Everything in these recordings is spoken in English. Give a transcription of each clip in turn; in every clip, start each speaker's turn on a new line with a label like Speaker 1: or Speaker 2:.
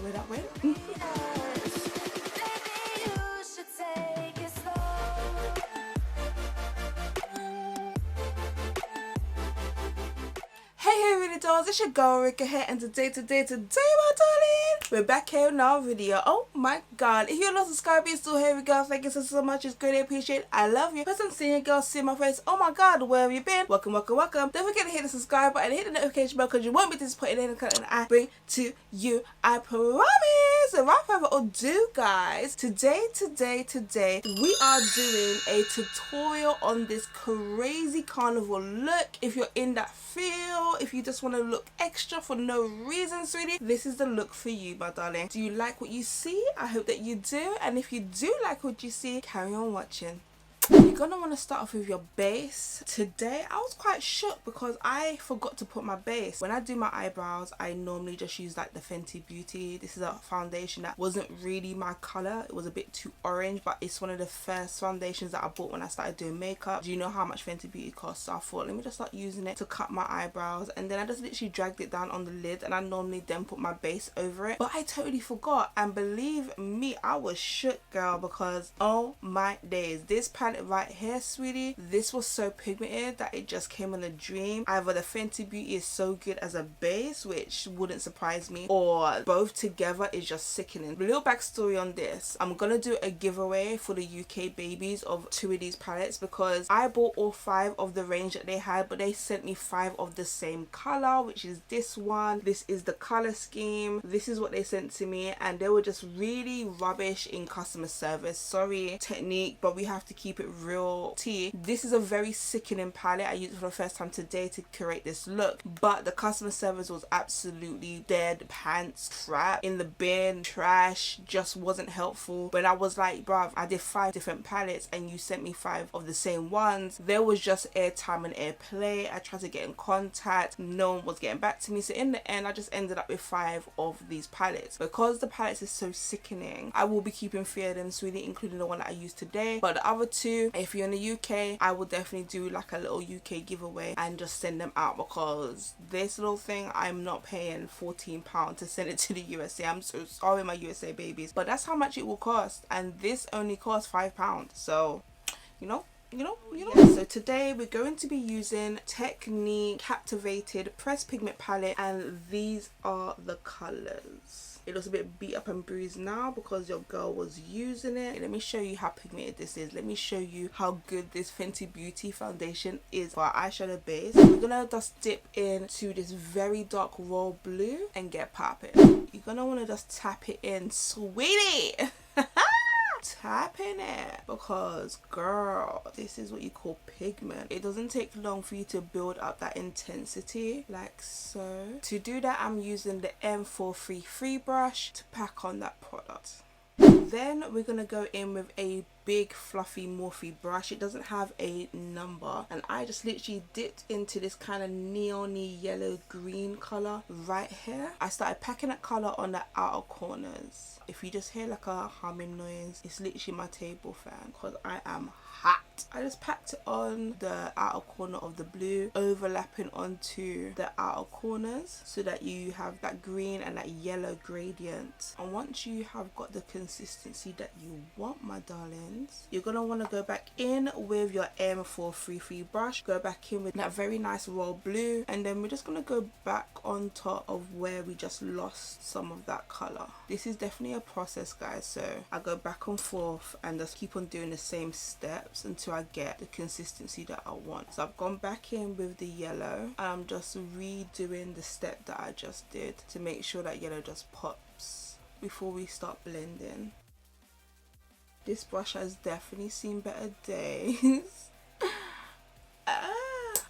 Speaker 1: where that went. Hey RuLeeDollz, it's your girl Ruriko here, and today my darling, we're back here in our video. Oh my god, if you're not subscribed, you're still here, girl. Thank you so much, it's greatly appreciated. I love you. First I'm seeing you, girl, see my face. Oh my god, where have you been? Welcome. Don't forget to hit the subscribe button and hit the notification bell, because you won't be disappointed in the content I bring to you, I promise. So without further ado, guys, today we are doing a tutorial on this crazy carnival look. If you're in that feel, if you just want to look extra for no reason, sweetie, this is the look for you, my darling. Do you like what you see? I hope that you do, and if you do like what you see, carry on watching. You're gonna want to start off with your base. Today I was quite shocked because I forgot to put my base. When I do my eyebrows, I normally just use like the Fenty Beauty. This is a foundation that wasn't really my color. It was a bit too orange, but it's one of the first foundations that I bought when I started doing makeup. Do you know how much Fenty Beauty costs? So I thought, let me just start using it to cut my eyebrows, and then I just literally dragged it down on the lid, and I normally then put my base over it, but I totally forgot. And believe me, I was shook, girl, because oh my days, this palette right here, sweetie, this was so pigmented that it just came in a dream. Either the Fenty Beauty is so good as a base, which wouldn't surprise me, or both together is just sickening. A little backstory on this: I'm gonna do a giveaway for the UK babies of 2 of these palettes, because I bought all 5 of the range that they had, but they sent me 5 of the same color, which is this one. This is the color scheme. This is what they sent to me, and they were just really rubbish in customer service. Sorry, technique, but we have to keep it real tea. This is a very sickening palette. I used it for the first time today to create this look, but the customer service was absolutely dead pants crap, in the bin, trash, just wasn't helpful. When I was like, bruv, I did 5 different palettes and you sent me 5 of the same ones, there was just airtime and airplay. I tried to get in contact, no one was getting back to me, so in the end I just ended up with 5 of these palettes. Because the palettes is so sickening, I will be keeping 3 of them, sweetie, including the one that I used today, but the other 2, if you're in the UK, I will definitely do like a little UK giveaway and just send them out, because this little thing, I'm not paying £14 to send it to the USA. I'm so sorry, my USA babies, but that's how much it will cost, and this only costs £5. So you know. So today we're going to be using Technique Captivated Pressed Pigment Palette, and these are the colors. It looks a bit beat up and bruised now because your girl was using it. Let me show you how pigmented this is. Let me show you how good this Fenty Beauty foundation is for our eyeshadow base. We're gonna just dip into this very dark royal blue and get popping. You're gonna want to just tap it in, sweetie. Tapping it, because girl, this is what you call pigment. It doesn't take long for you to build up that intensity like so. To do that, I'm using the M433 brush to pack on that product. Then we're gonna go in with a big fluffy Morphe brush. It doesn't have a number, and I just literally dipped into this kind of neon-y yellow green color right here. I started packing that color on the outer corners. If you just hear like a humming noise, it's literally my table fan, because I am hot. I just packed it on the outer corner of the blue, overlapping onto the outer corners, so that you have that green and that yellow gradient. And once you have got the consistency that you want, my darlings, you're gonna want to go back in with your M433 brush, go back in with that very nice royal blue, and then we're just gonna go back on top of where we just lost some of that color. This is definitely a process, guys, so I go back and forth and just keep on doing the same steps until I get the consistency that I want. So I've gone back in with the yellow, and I'm just redoing the step that I just did to make sure that yellow just pops before we start blending. This brush has definitely seen better days.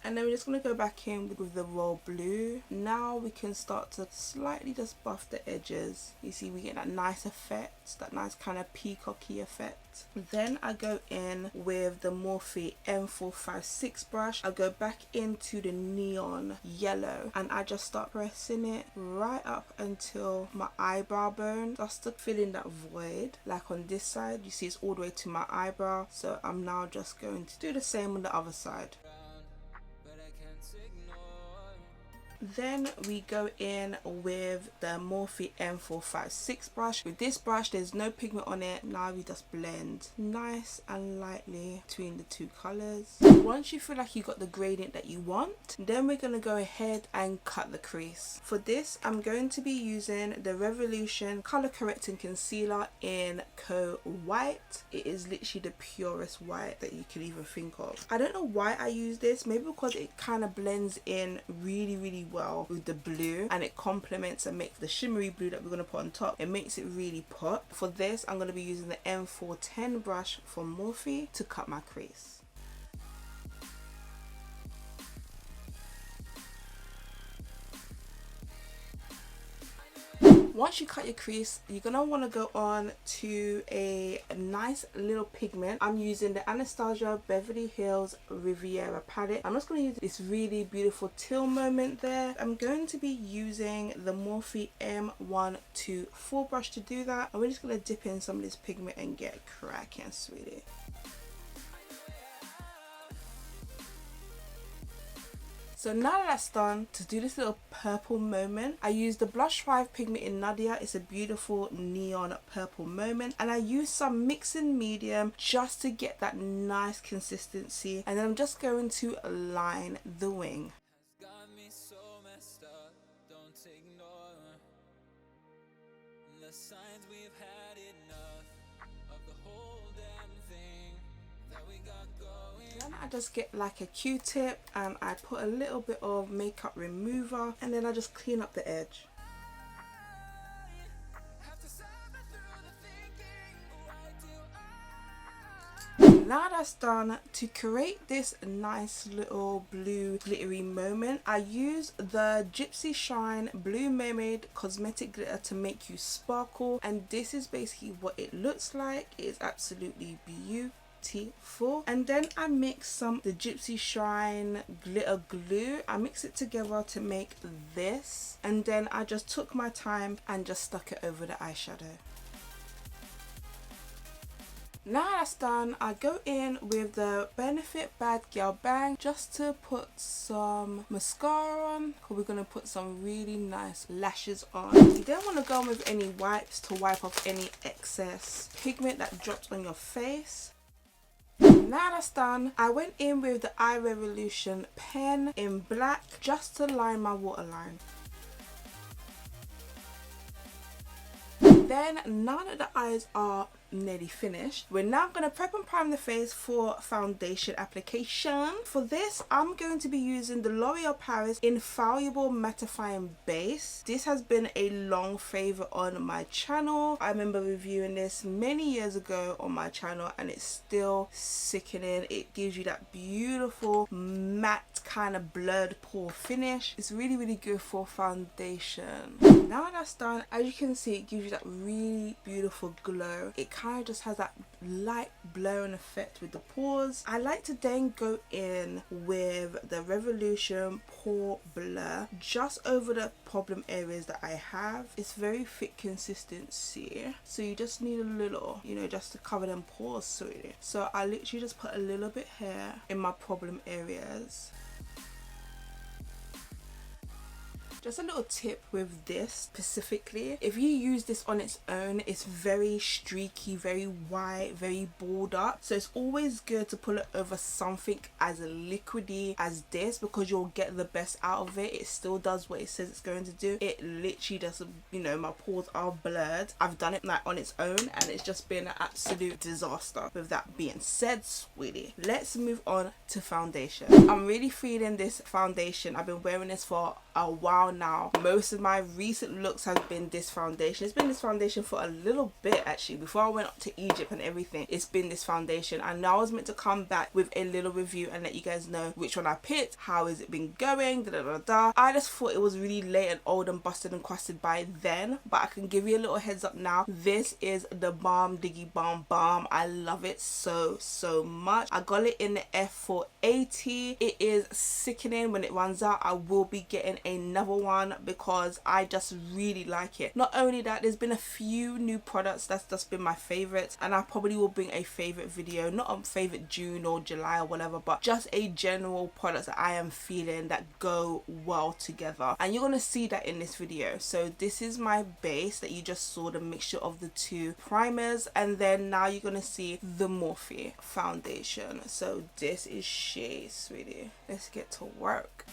Speaker 1: And then we're just going to go back in with the royal blue. Now we can start to slightly just buff the edges. You see, we get that nice effect, that nice kind of peacocky effect. Then I go in with the Morphe M456 brush. I go back into the neon yellow, and I just start pressing it right up until my eyebrow bone, just to fill in that void. Like on this side, you see it's all the way to my eyebrow. So I'm now just going to do the same on the other side. Then we go in with the Morphe M456 brush. With this brush, there's no pigment on it. Now we just blend nice and lightly between the two colors. Once you feel like you got the gradient that you want, then we're going to go ahead and cut the crease. For this, I'm going to be using the Revolution Color Correcting Concealer in Co White. It is literally the purest white that you can even think of. I don't know why I use this, maybe because it kind of blends in really well with the blue, and it complements and makes the shimmery blue that we're going to put on top. It makes it really pop. For this, I'm going to be using the M410 brush from Morphe to cut my crease. Once you cut your crease, you're gonna want to go on to a nice little pigment. I'm using the Anastasia Beverly Hills Riviera palette. I'm just going to use this really beautiful teal moment there. I'm going to be using the Morphe M124 brush to do that. And we're just going to dip in some of this pigment and get cracking, sweetie. So now that that's done, to do this little purple moment, I use the Blush 5 pigment in Nadia. It's a beautiful neon purple moment. And I use some mixing medium just to get that nice consistency. And then I'm just going to line the wing. Then I just get like a Q-tip and I put a little bit of makeup remover, and then I just clean up the edge. Now that's done, to create this nice little blue glittery moment, I use the Gypsy Shine Blue Mermaid Cosmetic Glitter to make you sparkle, and this is basically what it looks like. It is absolutely beautiful. And then I mix some of the Gypsy Shine glitter glue. I mix it together to make this, and then I just took my time and just stuck it over the eyeshadow. Now that's done, I go in with the Benefit Bad Girl Bang just to put some mascara on, because we're going to put some really nice lashes on. You don't want to go in with any wipes to wipe off any excess pigment that drops on your face. Now that's done, I went in with the Eye Revolution pen in black just to line my waterline. Then, now that the eyes are nearly finished, we're now going to prep and prime the face for foundation application. For this, I'm going to be using the L'Oreal Paris Infallible Mattifying Base. This has been a long favorite on my channel. I remember reviewing this many years ago on my channel, and it's still sickening. It gives you that beautiful matte kind of blurred pore finish. It's really good for foundation. Now that's done, as you can see, it gives you that really beautiful glow. It kind of just has that light blurring effect with the pores. I like to then go in with the Revolution Pore Blur just over the problem areas that I have. It's very thick consistency, so you just need a little, you know, just to cover them pores, sweetie. So I literally just put a little bit here in my problem areas. Just a little tip with this specifically, if you use this on its own, it's very streaky, very white, very balled up. So it's always good to pull it over something as liquidy as this, because you'll get the best out of it. It still does what it says it's going to do. It literally does, you know, my pores are blurred. I've done it like on its own, and it's just been an absolute disaster. With that being said, sweetie, let's move on to foundation. I'm really feeling this foundation. I've been wearing this for a while now. Most of my recent looks have been this foundation. It's been this foundation for a little bit actually. Before I went up to Egypt and everything, it's been this foundation. I know I was meant to come back with a little review and let you guys know which one I picked, how has it been going, I just thought it was really late and old and busted and crusted by then, but I can give you a little heads up now. This is the Balm Diggy Balm Balm. I love it so much. I got it in the F480. It is sickening. When it runs out, I will be getting another one because I just really like it. Not only that, there's been a few new products that's just been my favorites, and I probably will bring a favorite video, not on favorite June or July or whatever, but just a general products that I am feeling that go well together, and you're gonna see that in this video. So this is my base that you just saw, the mixture of the two primers, and then now you're gonna see the Morphe foundation. So this is Shea, sweetie. Let's get to work.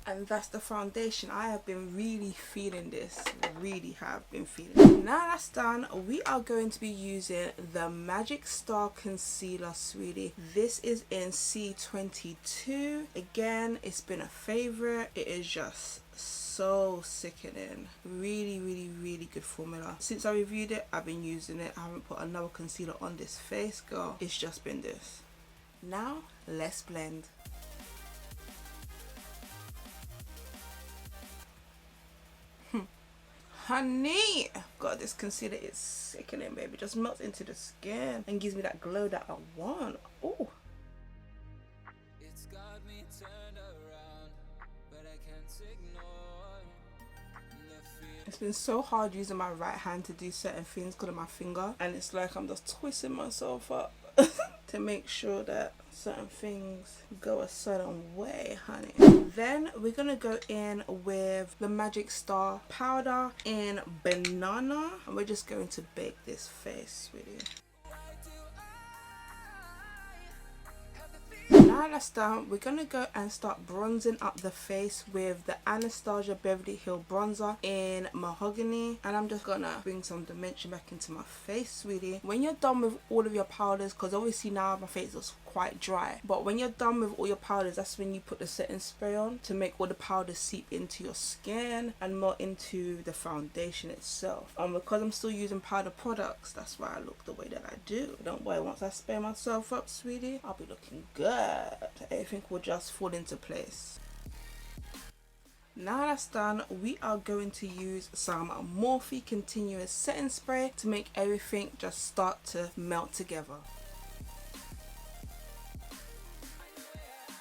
Speaker 1: And that's the foundation. I have been really feeling this, really have been feeling it. Now that's done, we are going to be using the Magic Star concealer, sweetie. This is in C22. Again, it's been a favorite. It is just so sickening. Really good formula. Since I reviewed it, I've been using it. I haven't put another concealer on this face, girl. It's just been this. Now let's blend. Honey, God, this concealer is sickening, baby. Just melts into the skin and gives me that glow that I want. Oh, it's got me turned around, but I can't ignore the fear. It's been so hard using my right hand to do certain things because of my finger, and it's like I'm just twisting myself up to make sure that certain things go a certain way, honey. Then we're gonna go in with the Magic Star powder in Banana, and we're just going to bake this face, sweetie. Now that's done, we're gonna go and start bronzing up the face with the Anastasia Beverly Hills bronzer in Mahogany, and I'm just gonna bring some dimension back into my face, sweetie. When you're done with all of your powders, because obviously now my face is quite dry, but when you're done with all your powders, that's when you put the setting spray on to make all the powders seep into your skin and more into the foundation itself. Because I'm still using powder products, that's why I look the way that I do. Don't worry, once I spray myself up, sweetie, I'll be looking good. Everything will just fall into place. Now that's done, we are going to use some Morphe continuous setting spray to make everything just start to melt together.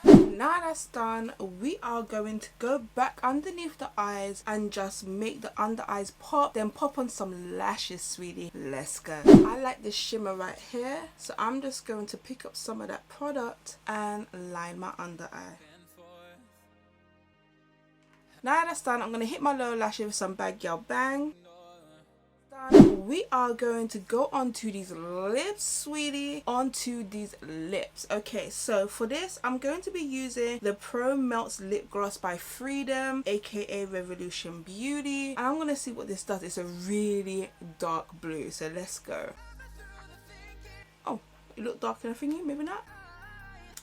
Speaker 1: Now that's done, we are going to go back underneath the eyes and just make the under eyes pop, then pop on some lashes, sweetie. Let's go. I like this shimmer right here, so I'm just going to pick up some of that product and line my under eye. Now that's done, I'm going to hit my lower lashes with some Bad Girl Bang. We are going to go onto these lips, sweetie, onto these lips. Okay, so for this I'm going to be using the Pro Melts lip gloss by Freedom, aka Revolution Beauty, and I'm gonna see what this does. It's a really dark blue, so let's go. Oh, it looked darker than thingy, maybe not.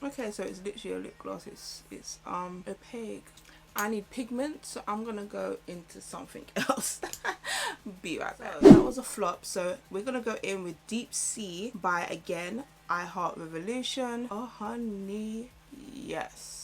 Speaker 1: Okay, so it's literally a lip gloss. It's opaque. I need pigment, so I'm gonna go into something else. Be right back. That was a flop, so we're gonna go in with Deep Sea by, again, I Heart Revolution. Oh honey, yes.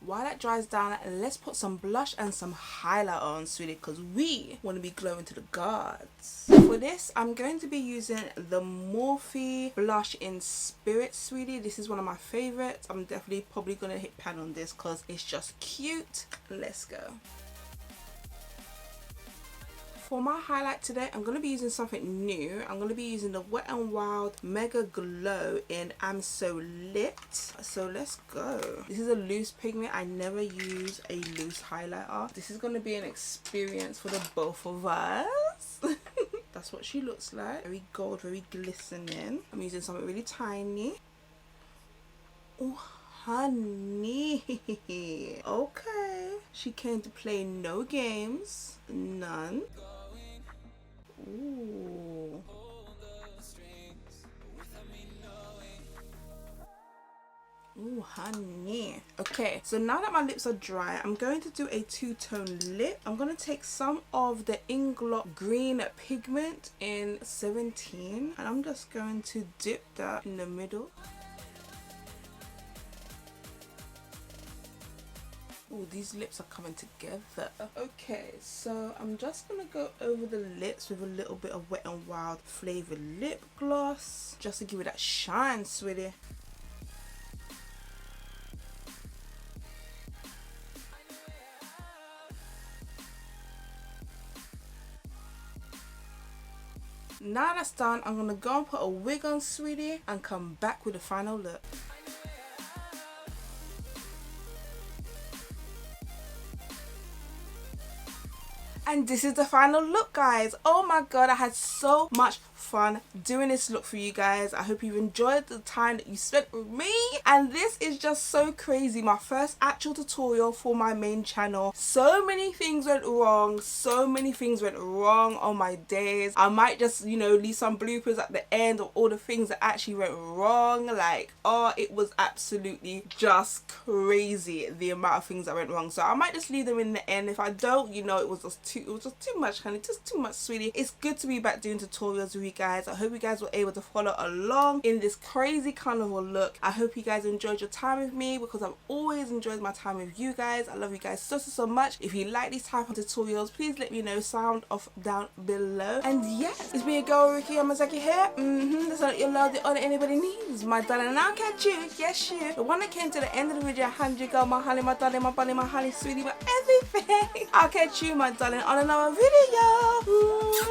Speaker 1: While that dries down, let's put some blush and some highlight on, sweetie, because we want to be glowing to the gods. For this, I'm going to be using the Morphe blush in Spirit, sweetie. This is one of my favorites. I'm definitely probably going to hit pan on this because it's just cute. Let's go. For my highlight today, I'm going to be using something new. I'm going to be using the Wet n Wild Mega Glow in I'm So Lit. So let's go. This is a loose pigment. I never use a loose highlighter. This is going to be an experience for the both of us. That's what she looks like. Very gold, very glistening. I'm using something really tiny. Oh, honey. Okay. She came to play no games. None. Ooh. Ooh, honey. Okay, so now that my lips are dry, I'm going to do a two-tone lip. I'm going to take some of the Inglot green pigment in 17, and I'm just going to dip that in the middle. Oh, these lips are coming together. Okay, so I'm just gonna go over the lips with a little bit of Wet n Wild flavored lip gloss, just to give it that shine, sweetie. Now that's done, I'm gonna go and put a wig on, sweetie, and come back with the final look. And this is the final look, guys. Oh my god, I had so much fun doing this look for you guys. I hope you enjoyed the time that you spent with me, and this is just so crazy. My first actual tutorial for my main channel. So many things went wrong, on my days. I might just, you know, leave some bloopers at the end of all the things that actually went wrong. Like, oh, it was absolutely just crazy the amount of things that went wrong. So I might just leave them in the end. If I don't, you know, it was just too much, honey, just too much, sweetie. It's good to be back doing tutorials with you guys. I hope you guys were able to follow along in this crazy carnival look. I hope you guys enjoyed your time with me, because I've always enjoyed my time with you guys. I love you guys so much. If you like these type of tutorials, please let me know. Sound off down below. And yes, it's me, a girl, Ruriko Yamazaki here. That's all your love, the honor anybody needs, my darling. And I'll catch you, yes you, the one that came to the end of the video. 100 girl, my honey, my darling, my bunny, my honey, sweetie, my everything. I'll catch you, my darling, on another video.